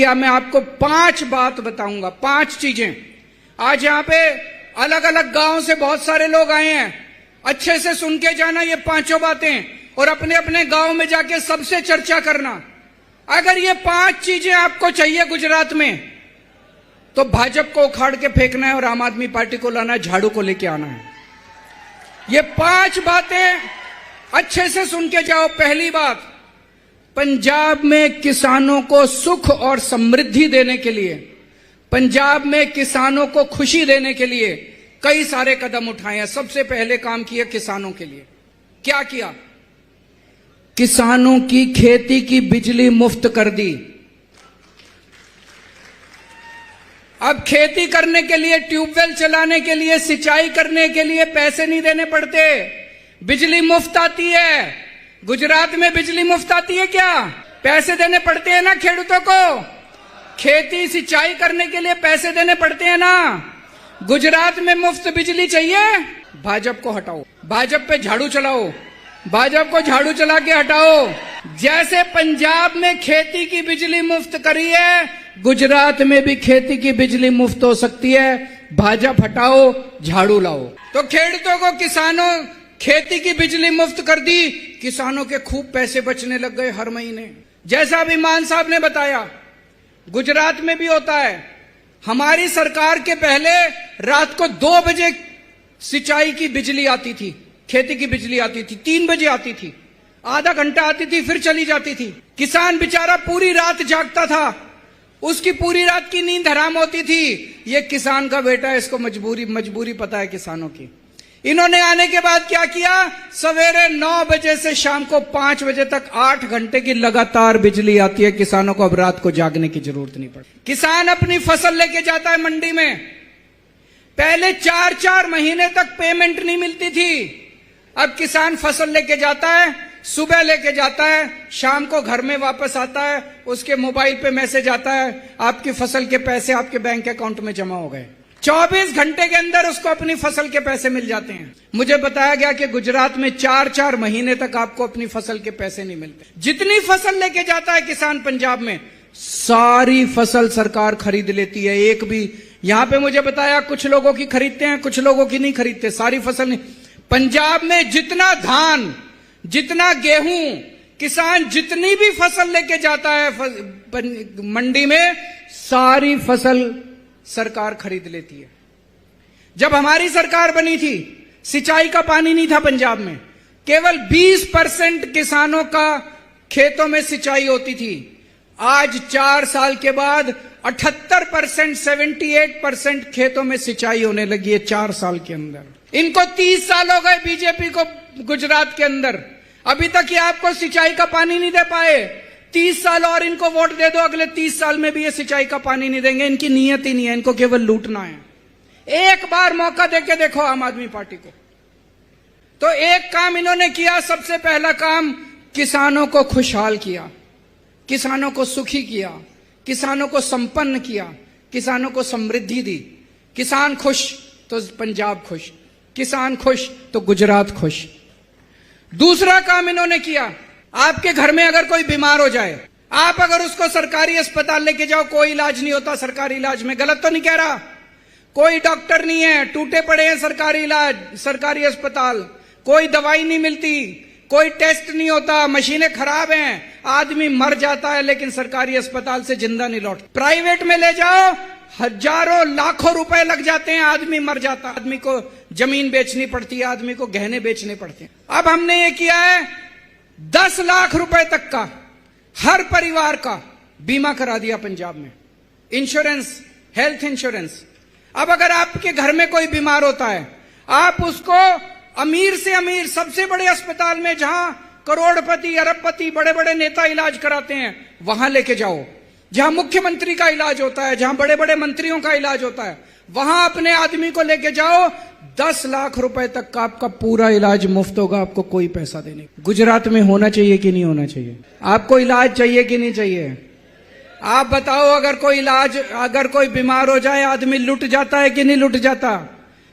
किया, मैं आपको 5 बात बताऊंगा, 5 चीजें। आज यहाँ पे अलग अलग गांव से बहुत सारे लोग आए हैं, अच्छे से सुन के जाना ये 5 बातें, और अपने अपने गांव में जाके सबसे चर्चा करना। अगर ये 5 चीजें आपको चाहिए गुजरात में, तो भाजपा को उखाड़ के फेंकना है और आम आदमी पार्टी को लाना है, झाड़ू को लेके आना है। ये 5 बातें अच्छे से सुन के जाओ। पहली बात, पंजाब में किसानों को सुख और समृद्धि देने के लिए, पंजाब में किसानों को खुशी देने के लिए कई सारे कदम उठाए हैं। सबसे पहले काम किया किसानों के लिए। क्या किया? किसानों की खेती की बिजली मुफ्त कर दी। अब खेती करने के लिए, ट्यूबवेल चलाने के लिए, सिंचाई करने के लिए पैसे नहीं देने पड़ते, बिजली मुफ्त आती है। गुजरात में बिजली मुफ्त आती है क्या? पैसे देने पड़ते हैं ना खेडूतों को? खेती सिंचाई करने के लिए पैसे देने पड़ते हैं ना? गुजरात में मुफ्त बिजली चाहिए? भाजपा को हटाओ, भाजपा पे झाड़ू चलाओ, भाजपा को झाड़ू चला के हटाओ। जैसे पंजाब में खेती की बिजली मुफ्त करी है, गुजरात में भी खेती की बिजली मुफ्त हो सकती है। भाजपा हटाओ, झाड़ू लाओ। तो खेडूतों को, किसानों, खेती की बिजली मुफ्त कर दी, किसानों के खूब पैसे बचने लग गए हर महीने। जैसा अभी मान साहब ने बताया, गुजरात में भी होता है। हमारी सरकार के पहले रात को 2 बजे सिंचाई की बिजली आती थी, खेती की बिजली आती थी, 3 बजे आती थी, आधा घंटा आती थी, फिर चली जाती थी। किसान बेचारा पूरी रात जागता था, उसकी पूरी रात की नींद हराम होती थी। ये किसान का बेटा है, इसको मजबूरी पता है किसानों की। इन्होंने आने के बाद क्या किया? सवेरे 9 बजे से शाम को 5 बजे तक 8 घंटे की लगातार बिजली आती है। किसानों को अब रात को जागने की जरूरत नहीं पड़ती। किसान अपनी फसल लेके जाता है मंडी में, पहले 4-4 महीने तक पेमेंट नहीं मिलती थी। अब किसान फसल लेके जाता है, सुबह लेके जाता है, शाम को घर में वापस आता है, उसके मोबाइल पे मैसेज आता है, आपकी फसल के पैसे आपके बैंक अकाउंट में जमा हो गए। 24 घंटे के अंदर उसको अपनी फसल के पैसे मिल जाते हैं। मुझे बताया गया कि गुजरात में 4-4 महीने तक आपको अपनी फसल के पैसे नहीं मिलते। जितनी फसल लेके जाता है किसान पंजाब में, सारी फसल सरकार खरीद लेती है। एक भी, यहां पे मुझे बताया कुछ लोगों की खरीदते हैं, कुछ लोगों की नहीं खरीदते, सारी फसल नहीं। पंजाब में जितना धान, जितना गेहूं, किसान जितनी भी फसल लेके जाता है मंडी में, सारी फसल सरकार खरीद लेती है। जब हमारी सरकार बनी थी, सिंचाई का पानी नहीं था पंजाब में, केवल 20% किसानों का खेतों में सिंचाई होती थी। आज 4 साल के बाद 78%, 78% खेतों में सिंचाई होने लगी है 4 साल के अंदर। इनको 30 साल हो गए बीजेपी को गुजरात के अंदर, अभी तक ये आपको सिंचाई का पानी नहीं दे पाए। 30 साल और इनको वोट दे दो, अगले 30 साल में भी ये सिंचाई का पानी नहीं देंगे। इनकी नीयत ही नहीं है, इनको केवल लूटना है। एक बार मौका देके देखो आम आदमी पार्टी को। तो एक काम इन्होंने किया, सबसे पहला काम, किसानों को खुशहाल किया, किसानों को सुखी किया, किसानों को संपन्न किया, किसानों को समृद्धि दी। किसान खुश तो पंजाब खुश, किसान खुश तो गुजरात खुश। दूसरा काम इन्होंने किया, आपके घर में अगर कोई बीमार हो जाए, आप अगर उसको सरकारी अस्पताल लेके जाओ, कोई इलाज नहीं होता सरकारी इलाज में, गलत तो नहीं कह रहा, कोई डॉक्टर नहीं है, टूटे पड़े हैं सरकारी इलाज, सरकारी अस्पताल, कोई दवाई नहीं मिलती, कोई टेस्ट नहीं होता, मशीनें खराब हैं, आदमी मर जाता है, लेकिन सरकारी अस्पताल से जिंदा नहीं लौट। प्राइवेट में ले जाओ, हजारों लाखों रुपए लग जाते हैं, आदमी मर जाता है, आदमी को जमीन बेचनी पड़ती है, आदमी को गहने बेचने पड़ते हैं। अब हमने ये किया है, 10 लाख रुपए तक का हर परिवार का बीमा करा दिया पंजाब में, इंश्योरेंस, हेल्थ इंश्योरेंस। अब अगर आपके घर में कोई बीमार होता है, आप उसको अमीर से अमीर, सबसे बड़े अस्पताल में जहां करोड़पति, अरबपति, बड़े बड़े नेता इलाज कराते हैं, वहां लेके जाओ। जहां मुख्यमंत्री का इलाज होता है, जहां बड़े बड़े मंत्रियों का इलाज होता है, वहां अपने आदमी को लेके जाओ। 10 लाख रुपए तक का आपका पूरा इलाज मुफ्त होगा, आपको कोई पैसा देने। गुजरात में होना चाहिए कि नहीं होना चाहिए? आपको इलाज चाहिए कि नहीं चाहिए? आप बताओ, अगर कोई बीमार हो जाए, आदमी लुट जाता है कि नहीं लुट जाता?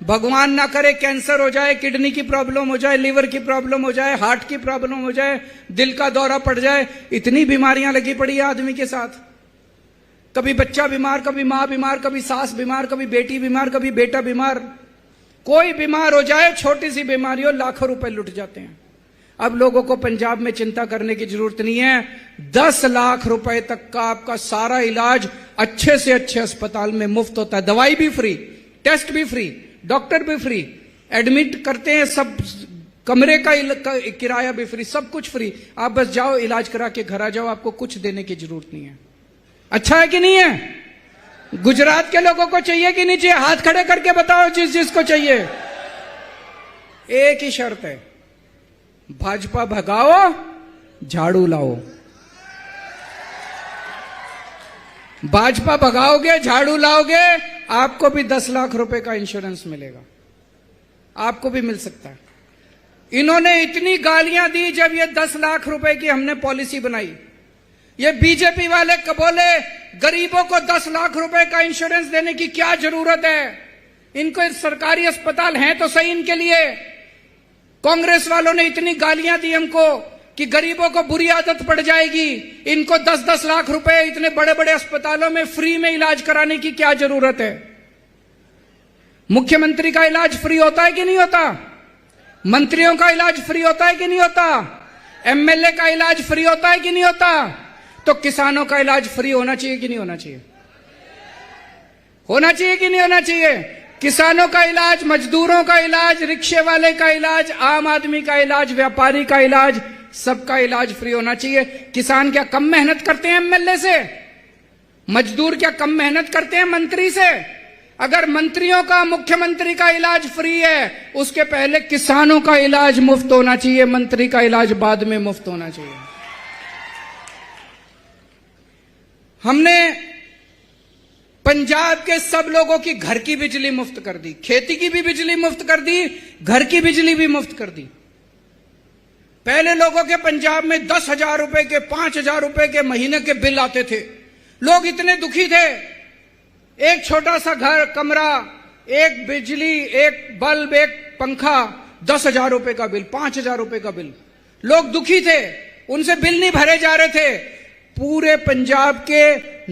भगवान ना करे कैंसर हो जाए, किडनी की प्रॉब्लम हो जाए, लीवर की प्रॉब्लम हो जाए, हार्ट की प्रॉब्लम हो जाए, दिल का दौरा पड़ जाए, इतनी बीमारियां लगी पड़ी है आदमी के साथ। कभी बच्चा बीमार, कभी मां बीमार, कभी सास बीमार, कभी बेटी बीमार, कभी बेटा बीमार। कोई बीमार हो जाए, छोटी सी बीमारी हो, लाखों रुपए लुट जाते हैं। अब लोगों को पंजाब में चिंता करने की जरूरत नहीं है। 10 लाख रुपए तक का आपका सारा इलाज अच्छे से अच्छे अस्पताल में मुफ्त होता है। दवाई भी फ्री, टेस्ट भी फ्री, डॉक्टर भी फ्री, एडमिट करते हैं, सब कमरे का किराया भी फ्री, सब कुछ फ्री। आप बस जाओ, इलाज करा के घर आ जाओ, आपको कुछ देने की जरूरत नहीं है। अच्छा है कि नहीं है? गुजरात के लोगों को चाहिए कि नहीं चाहिए? हाथ खड़े करके बताओ जिस जिसको चाहिए। एक ही शर्त है, भाजपा भगाओ, झाड़ू लाओ। भाजपा भगाओगे, झाड़ू लाओगे, आपको भी 10 लाख रुपए का इंश्योरेंस मिलेगा, आपको भी मिल सकता है। इन्होंने इतनी गालियां दी जब ये 10 लाख रुपए की हमने पॉलिसी बनाई। ये बीजेपी वाले बोले गरीबों को 10 लाख रुपए का इंश्योरेंस देने की क्या जरूरत है, इनको सरकारी अस्पताल हैं तो सही इनके लिए। कांग्रेस वालों ने इतनी गालियां दी हमको कि गरीबों को बुरी आदत पड़ जाएगी, इनको 10-10 लाख रुपए इतने बड़े बड़े अस्पतालों में फ्री में इलाज कराने की क्या जरूरत है। मुख्यमंत्री का इलाज फ्री होता है कि नहीं होता? मंत्रियों का इलाज फ्री होता है कि नहीं होता? एमएलए का इलाज फ्री होता है कि नहीं होता? तो किसानों का इलाज फ्री होना चाहिए कि नहीं होना चाहिए? होना चाहिए कि नहीं होना चाहिए? किसानों का इलाज, मजदूरों का इलाज, रिक्शे वाले का इलाज, आम आदमी का इलाज, व्यापारी का इलाज, सबका इलाज फ्री होना चाहिए। किसान क्या कम मेहनत करते हैं एमएलए से? मजदूर क्या कम मेहनत करते हैं मंत्री से? अगर मंत्रियों का, मुख्यमंत्री का इलाज फ्री है, उसके पहले किसानों का इलाज मुफ्त होना चाहिए, मंत्री का इलाज बाद में मुफ्त होना चाहिए। हमने पंजाब के सब लोगों की घर की बिजली मुफ्त कर दी, खेती की भी बिजली मुफ्त कर दी, घर की बिजली भी मुफ्त कर दी। पहले लोगों के पंजाब में 10,000 रुपए के, 5,000 रुपए के महीने के बिल आते थे। लोग इतने दुखी थे, एक छोटा सा घर, कमरा, एक बिजली, एक बल्ब, एक पंखा, 10,000 रुपए का बिल, 5,000 रुपए का बिल। लोग दुखी थे, उनसे बिल नहीं भरे जा रहे थे। पूरे पंजाब के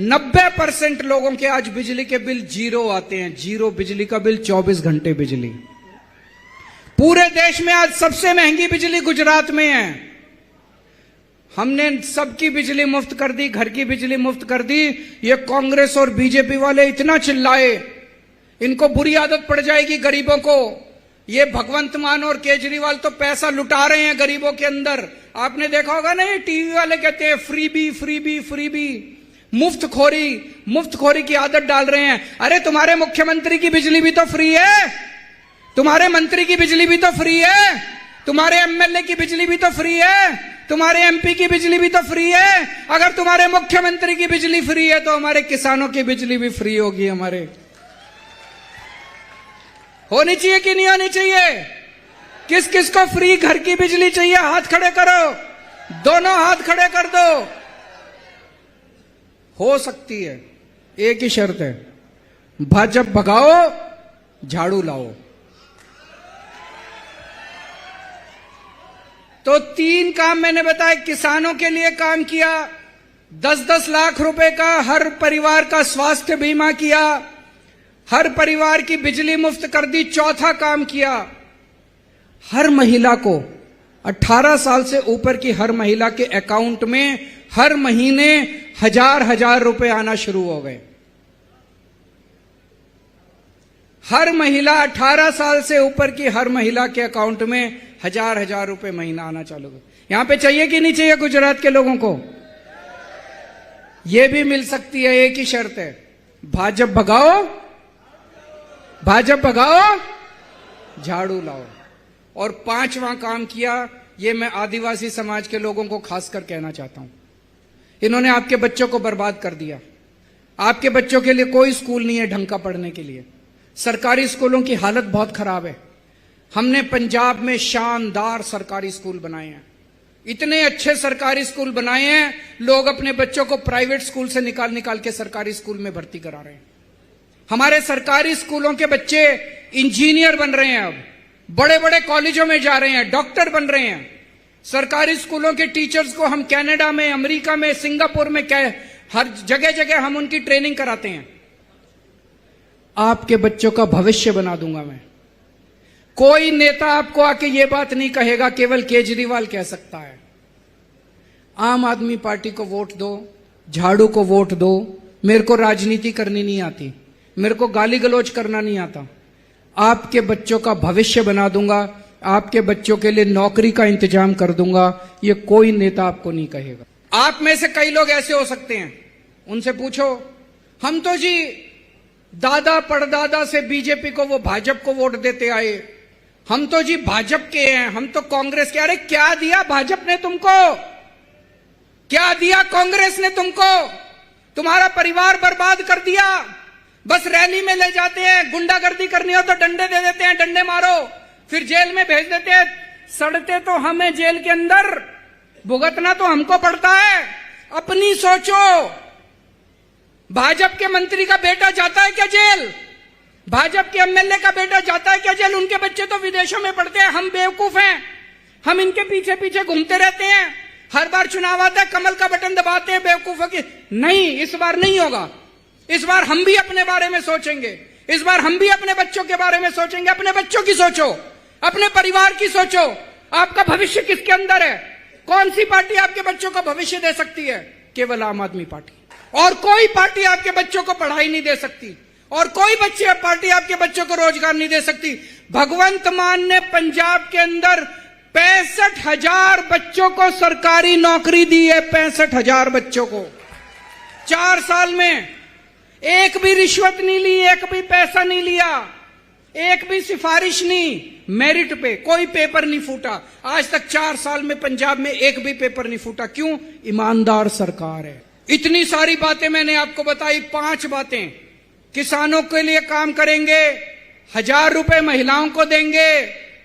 90% लोगों के आज बिजली के बिल जीरो आते हैं, जीरो बिजली का बिल, 24 घंटे बिजली। पूरे देश में आज सबसे महंगी बिजली गुजरात में है। हमने सबकी बिजली मुफ्त कर दी, घर की बिजली मुफ्त कर दी। ये कांग्रेस और बीजेपी वाले इतना चिल्लाए, इनको बुरी आदत पड़ जाएगी गरीबों को। ये भगवंत मान और केजरीवाल तो पैसा लुटा रहे हैं गरीबों के अंदर। आपने देखा होगा ना, ये टीवी वाले कहते हैं फ्रीबी फ्रीबी फ्रीबी, मुफ्तखोरी की आदत डाल रहे हैं। अरे तुम्हारे मुख्यमंत्री की बिजली भी तो फ्री है, तुम्हारे मंत्री की बिजली भी तो फ्री है, तुम्हारे एमएलए की बिजली भी तो फ्री है, तुम्हारे एमपी की बिजली भी तो फ्री है। अगर तुम्हारे मुख्यमंत्री की बिजली फ्री है तो हमारे किसानों की बिजली भी फ्री होगी। हमारे होनी चाहिए कि नहीं होनी चाहिए? किस किस को फ्री घर की बिजली चाहिए? हाथ खड़े करो, दोनों हाथ खड़े कर दो। हो सकती है, एक ही शर्त है, भाजपा भगाओ, झाड़ू लाओ। तो 3 काम मैंने बताया। किसानों के लिए काम किया, 10-10 लाख रुपए का हर परिवार का स्वास्थ्य बीमा किया, हर परिवार की बिजली मुफ्त कर दी। चौथा काम किया, हर महिला को, 18 साल से ऊपर की हर महिला के अकाउंट में हर महीने 1,000 रुपए आना शुरू हो गए। हर महिला, 18 साल से ऊपर की हर महिला के अकाउंट में 1,000 रुपए महीना आना चालू हो। यहां पे चाहिए कि नहीं चाहिए गुजरात के लोगों को? यह भी मिल सकती है, एक ही शर्त है, भाजपा भगाओ, भाजपा भगाओ, झाड़ू लाओ। और 5वां काम किया, ये मैं आदिवासी समाज के लोगों को खासकर कहना चाहता हूं। इन्होंने आपके बच्चों को बर्बाद कर दिया। आपके बच्चों के लिए कोई स्कूल नहीं है ढंग का पढ़ने के लिए। सरकारी स्कूलों की हालत बहुत खराब है। हमने पंजाब में शानदार सरकारी स्कूल बनाए हैं, इतने अच्छे सरकारी स्कूल बनाए हैं, लोग अपने बच्चों को प्राइवेट स्कूल से निकाल निकाल के सरकारी स्कूल में भर्ती करा रहे हैं। हमारे सरकारी स्कूलों के बच्चे इंजीनियर बन रहे हैं, अब बड़े बड़े कॉलेजों में जा रहे हैं, डॉक्टर बन रहे हैं। सरकारी स्कूलों के टीचर्स को हम कनाडा में, अमेरिका में, सिंगापुर में हर जगह जगह हम उनकी ट्रेनिंग कराते हैं। आपके बच्चों का भविष्य बना दूंगा मैं। कोई नेता आपको आके ये बात नहीं कहेगा, केवल केजरीवाल कह सकता है। आम आदमी पार्टी को वोट दो, झाड़ू को वोट दो। मेरे को राजनीति करनी नहीं आती, मेरे को गाली गलौज करना नहीं आता। आपके बच्चों का भविष्य बना दूंगा, आपके बच्चों के लिए नौकरी का इंतजाम कर दूंगा। ये कोई नेता आपको नहीं कहेगा। आप में से कई लोग ऐसे हो सकते हैं, उनसे पूछो, हम तो जी दादा परदादा से बीजेपी को, वो भाजपा को वोट देते आए, हम तो जी भाजपा के हैं, हम तो कांग्रेस के। अरे क्या दिया भाजपा ने तुमको? क्या दिया कांग्रेस ने तुमको? तुम्हारा परिवार बर्बाद कर दिया। बस रैली में ले जाते हैं, गुंडागर्दी करनी हो तो डंडे दे देते हैं, डंडे मारो, फिर जेल में भेज देते हैं। सड़ते तो हमें जेल के अंदर, भुगतना तो हमको पड़ता है। अपनी सोचो। भाजपा के मंत्री का बेटा जाता है क्या जेल? भाजपा के एमएलए का बेटा जाता है क्या जेल? उनके बच्चे तो विदेशों में पढ़ते हैं। हम बेवकूफ हैं, हम इनके पीछे पीछे घूमते रहते हैं। हर बार चुनाव आता है, कमल का बटन दबाते हैं बेवकूफों की। नहीं, इस बार नहीं होगा। इस बार हम भी अपने बारे में सोचेंगे। इस बार हम भी अपने बच्चों के बारे में सोचेंगे। अपने बच्चों की सोचो, अपने परिवार की सोचो। आपका भविष्य किसके अंदर है? कौन सी पार्टी आपके बच्चों को भविष्य दे सकती है? केवल आम आदमी पार्टी। और कोई पार्टी आपके बच्चों को पढ़ाई नहीं दे सकती, और कोई पार्टी आपके बच्चों को रोजगार नहीं दे सकती। भगवंत मान ने पंजाब के अंदर 65,000 बच्चों को सरकारी नौकरी दी है। 65,000 बच्चों को 4 साल में। एक भी रिश्वत नहीं ली, एक भी पैसा नहीं लिया, एक भी सिफारिश नहीं, मेरिट पे कोई पेपर नहीं फूटा। आज तक 4 साल में पंजाब में एक भी पेपर नहीं फूटा। क्यों? ईमानदार सरकार है। इतनी सारी बातें मैंने आपको बताई। 5 बातें। किसानों के लिए काम करेंगे, 1000 रुपए महिलाओं को देंगे,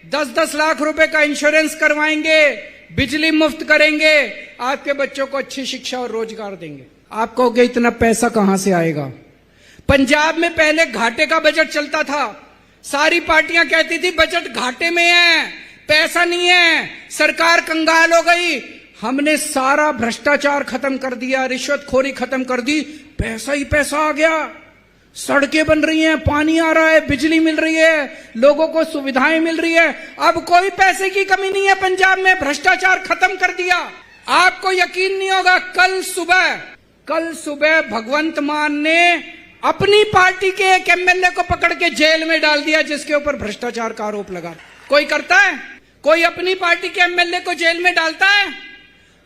10-10 लाख रुपए का इंश्योरेंस करवाएंगे, बिजली मुफ्त करेंगे, आपके बच्चों को अच्छी शिक्षा और रोजगार देंगे। आप कहोगे इतना पैसा कहां से आएगा? पंजाब में पहले घाटे का बजट चलता था। सारी पार्टियां कहती थी बजट घाटे में है, पैसा नहीं है, सरकार कंगाल हो गई। हमने सारा भ्रष्टाचार खत्म कर दिया, रिश्वतखोरी खत्म कर दी, पैसा ही पैसा आ गया। सड़कें बन रही हैं, पानी आ रहा है, बिजली मिल रही है, लोगों को सुविधाएं मिल रही है। अब कोई पैसे की कमी नहीं है पंजाब में। भ्रष्टाचार खत्म कर दिया। आपको यकीन नहीं होगा, कल सुबह भगवंत मान ने अपनी पार्टी के एक एमएलए को पकड़ के जेल में डाल दिया, जिसके ऊपर भ्रष्टाचार का आरोप लगा। कोई करता है? कोई अपनी पार्टी के एमएलए को जेल में डालता है?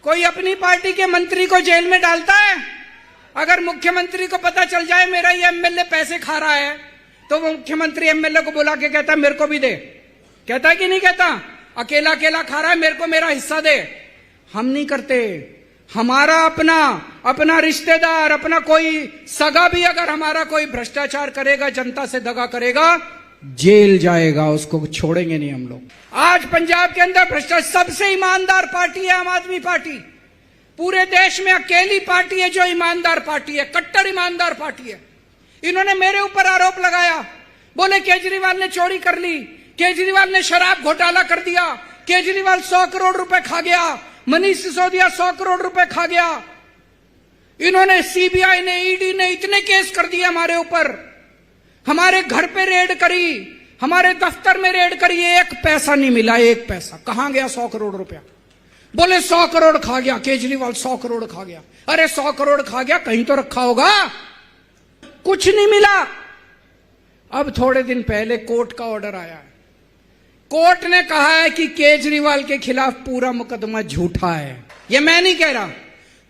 कोई अपनी पार्टी के मंत्री को जेल में डालता है? अगर मुख्यमंत्री को पता चल जाए मेरा ये एमएलए पैसे खा रहा है, तो वो मुख्यमंत्री एमएलए को बुला के कहता है मेरे को भी दे। कहता है कि नहीं कहता? अकेला अकेला खा रहा है, मेरे को मेरा हिस्सा दे। हम नहीं करते। हमारा अपना रिश्तेदार, अपना कोई सगा भी अगर हमारा कोई भ्रष्टाचार करेगा, जनता से दगा करेगा, जेल जाएगा, उसको छोड़ेंगे नहीं हम लोग। आज पंजाब के अंदर भ्रष्टाचार, सबसे ईमानदार पार्टी है आम आदमी पार्टी। पूरे देश में अकेली पार्टी है जो ईमानदार पार्टी है, कट्टर ईमानदार पार्टी है। इन्होंने मेरे ऊपर आरोप लगाया, बोले केजरीवाल ने चोरी कर ली, केजरीवाल ने शराब घोटाला कर दिया, केजरीवाल 100 करोड़ रुपए खा गया, मनीष सिसोदिया 100 करोड़ रुपए खा गया। इन्होंने, सीबीआई ने, ईडी ने इतने केस कर दिए हमारे ऊपर, हमारे घर पे रेड करी, हमारे दफ्तर में रेड करी, एक पैसा नहीं मिला, एक पैसा। कहां गया 100 करोड़ रुपया? बोले 100 करोड़ खा गया केजरीवाल, 100 करोड़ खा गया। अरे 100 करोड़ खा गया, कहीं तो रखा होगा, कुछ नहीं मिला। अब थोड़े दिन पहले कोर्ट का ऑर्डर आया है। कोर्ट ने कहा है कि केजरीवाल के खिलाफ पूरा मुकदमा झूठा है। ये मैं नहीं कह रहा,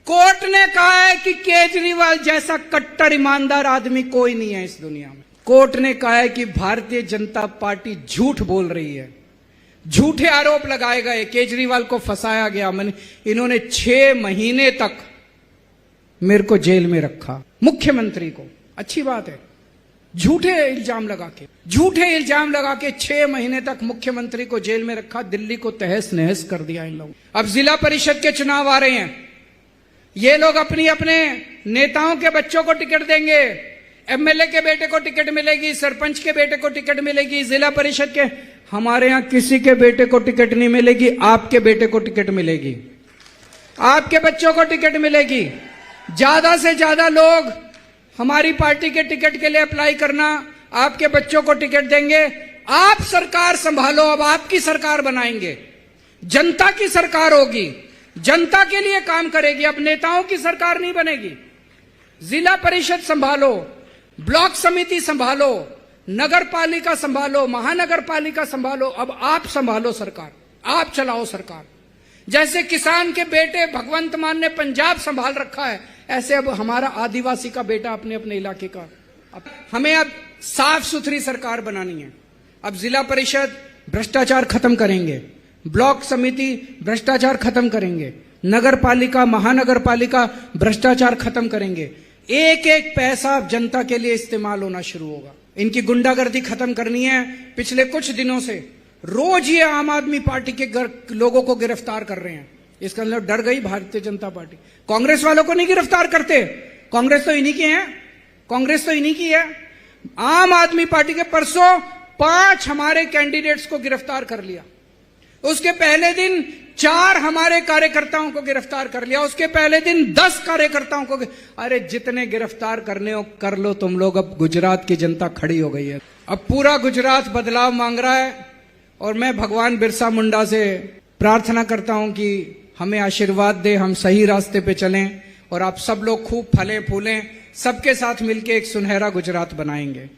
कोर्ट ने कहा है कि केजरीवाल जैसा कट्टर ईमानदार आदमी कोई नहीं है इस दुनिया में। कोर्ट ने कहा है कि भारतीय जनता पार्टी झूठ बोल रही है, झूठे आरोप लगाए गए, केजरीवाल को फंसाया गया। इन्होंने 6 महीने तक मेरे को जेल में रखा, मुख्यमंत्री को। अच्छी बात है, झूठे इल्जाम लगा के 6 महीने तक मुख्यमंत्री को जेल में रखा, दिल्ली को तहस नहस कर दिया इन लोगों। अब जिला परिषद के चुनाव आ रहे हैं, ये लोग अपने नेताओं के बच्चों को टिकट देंगे, एमएलए के बेटे को टिकट मिलेगी, सरपंच के बेटे को टिकट मिलेगी, जिला परिषद के। हमारे यहां किसी के बेटे को टिकट नहीं मिलेगी, आपके बेटे को टिकट मिलेगी, आपके बच्चों को टिकट मिलेगी। ज्यादा से ज्यादा लोग हमारी पार्टी के टिकट के लिए अप्लाई करना, आपके बच्चों को टिकट देंगे। आप सरकार संभालो, अब आपकी सरकार बनाएंगे, जनता की सरकार होगी, जनता के लिए काम करेगी, अब नेताओं की सरकार नहीं बनेगी। जिला परिषद संभालो, ब्लॉक समिति संभालो, नगर पालिका संभालो, महानगर पालिका संभालो, अब आप संभालो सरकार, आप चलाओ सरकार। जैसे किसान के बेटे भगवंत मान ने पंजाब संभाल रखा है, ऐसे अब हमारा आदिवासी का बेटा अपने अपने इलाके का। हमें अब साफ सुथरी सरकार बनानी है। अब जिला परिषद भ्रष्टाचार खत्म करेंगे, ब्लॉक समिति भ्रष्टाचार खत्म करेंगे, नगर पालिका महानगर पालिका भ्रष्टाचार खत्म करेंगे। एक एक पैसा जनता के लिए इस्तेमाल होना शुरू होगा। इनकी गुंडागर्दी खत्म करनी है। पिछले कुछ दिनों से रोज ये आम आदमी पार्टी के लोगों को गिरफ्तार कर रहे हैं। इसका मतलब डर गई भारतीय जनता पार्टी। कांग्रेस वालों को नहीं गिरफ्तार करते, कांग्रेस तो इन्हीं की है, कांग्रेस तो इन्हीं की है। आम आदमी पार्टी के परसों 5 हमारे कैंडिडेट्स को गिरफ्तार कर लिया, उसके पहले दिन 4 हमारे कार्यकर्ताओं को गिरफ्तार कर लिया, उसके पहले दिन 10 कार्यकर्ताओं को। अरे जितने गिरफ्तार करने हो कर लो तुम लोग। अब गुजरात की जनता खड़ी हो गई है, अब पूरा गुजरात बदलाव मांग रहा है। और मैं भगवान बिरसा मुंडा से प्रार्थना करता हूं कि हमें आशीर्वाद दे, हम सही रास्ते पे चलें और आप सब लोग खूब फलें फूलें, सबके साथ मिलकर एक सुनहरा गुजरात बनाएंगे।